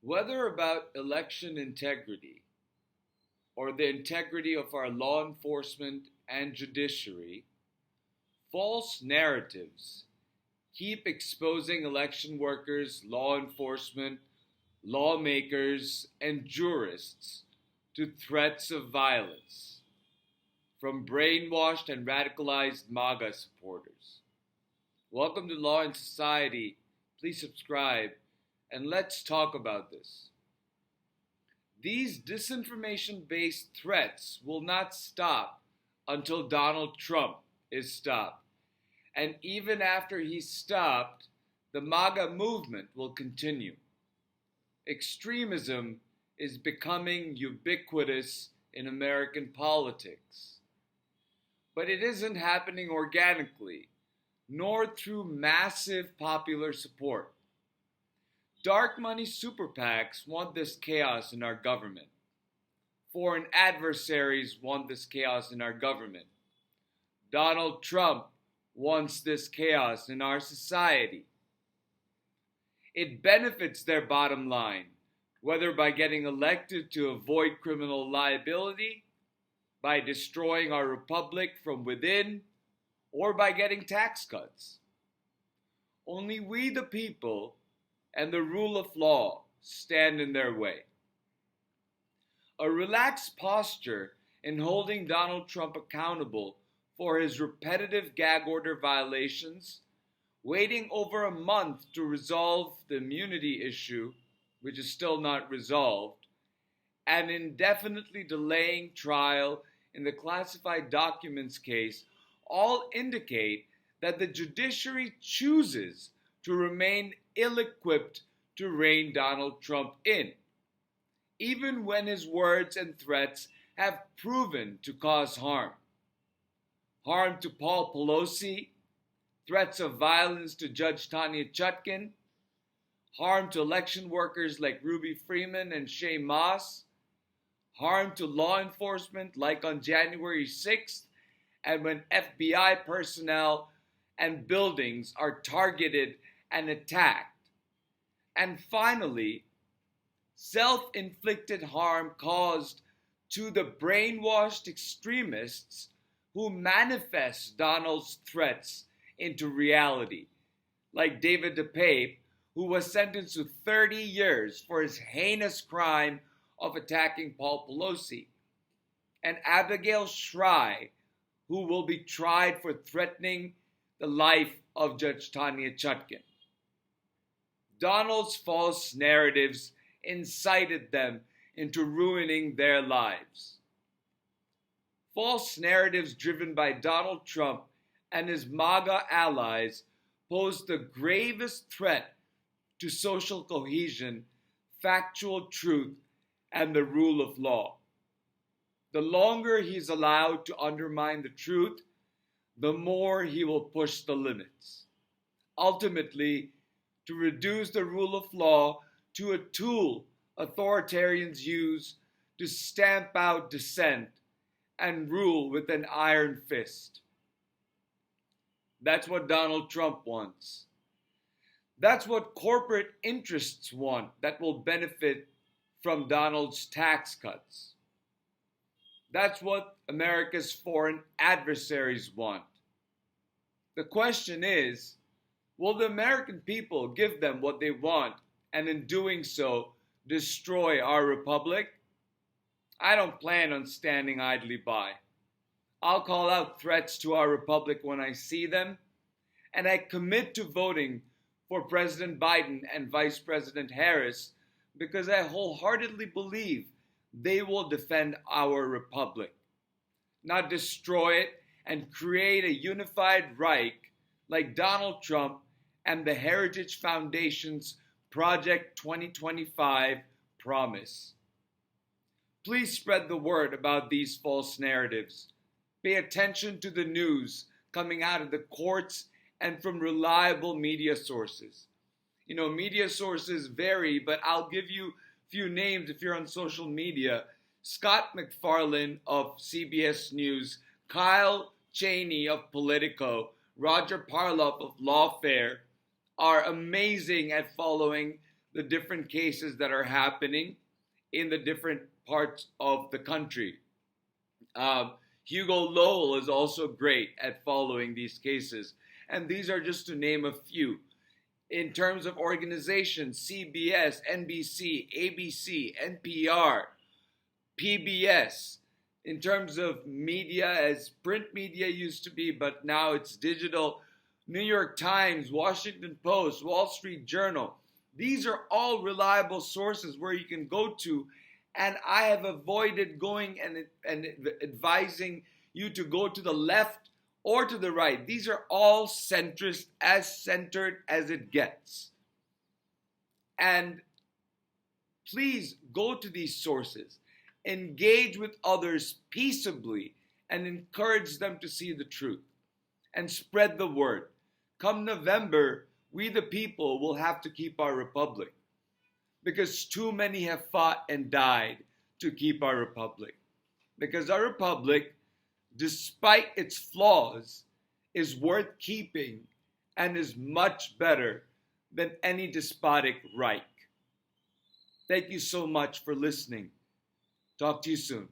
Whether about election integrity or the integrity of our law enforcement and judiciary, false narratives keep exposing election workers, law enforcement, lawmakers, and jurists to threats of violence from brainwashed and radicalized MAGA supporters. Welcome to Law and Society. Please subscribe and let's talk about this. These disinformation based threats will not stop until Donald Trump is stopped. And even after he's stopped, the MAGA movement will continue. Extremism is becoming ubiquitous in American politics. But it isn't happening organically, nor through massive popular support. Dark money super PACs want this chaos in our government. Foreign adversaries want this chaos in our government. Donald Trump wants this chaos in our society. It benefits their bottom line, whether by getting elected to avoid criminal liability, by destroying our republic from within, or by getting tax cuts. Only we, the people, and the rule of law stand in their way. A relaxed posture in holding Donald Trump accountable for his repetitive gag order violations, waiting over a month to resolve the immunity issue, which is still not resolved, and indefinitely delaying trial in the classified documents case all indicate that the judiciary chooses to remain ill-equipped to rein Donald Trump in, even when his words and threats have proven to cause harm. Harm to Paul Pelosi, threats of violence to Judge Tanya Chutkan, harm to election workers like Ruby Freeman and Shay Moss, harm to law enforcement like on January 6th, and when FBI personnel and buildings are targeted and attacked. And finally, self-inflicted harm caused to the brainwashed extremists who manifest Donald's threats into reality, like David DePape, who was sentenced to 30 years for his heinous crime of attacking Paul Pelosi, and Abigail Shry, who will be tried for threatening the life of Judge Tanya Chutkan. Donald's false narratives incited them into ruining their lives. False narratives driven by Donald Trump and his MAGA allies pose the gravest threat to social cohesion, factual truth, and the rule of law. The longer he's allowed to undermine the truth, the more he will push the limits, ultimately to reduce the rule of law to a tool authoritarians use to stamp out dissent and rule with an iron fist. That's what Donald Trump wants. That's what corporate interests want that will benefit from Donald's tax cuts. That's what America's foreign adversaries want. The question is, will the American people give them what they want and in doing so destroy our republic? I don't plan on standing idly by. I'll call out threats to our republic when I see them, and I commit to voting for President Biden and Vice President Harris because I wholeheartedly believe they will defend our republic, not destroy it and create a unified Reich like Donald Trump and the Heritage Foundation's Project 2025 promise. Please spread the word about these false narratives. Pay attention to the news coming out of the courts and from reliable media sources. Media sources vary, but I'll give you a few names if you're on social media. Scott MacFarlane of CBS News, Kyle Cheney of Politico, Roger Parloff of Lawfare are amazing at following the different cases that are happening in the different parts of the country. Hugo Lowell is also great at following these cases. And these are just to name a few. In terms of organizations, CBS, NBC, ABC, NPR, PBS. In terms of media, as print media used to be, but now it's digital, New York Times, Washington Post, Wall Street Journal. These are all reliable sources where you can go to, and I have avoided going and advising you to go to the left or to the right. These are all centrist, as centered as it gets. And please go to these sources, engage with others peaceably, and encourage them to see the truth, and spread the word. Come November, we the people will have to keep our republic, because too many have fought and died to keep our republic. Because our republic, despite its flaws, is worth keeping and is much better than any despotic Reich. Thank you so much for listening. Talk to you soon.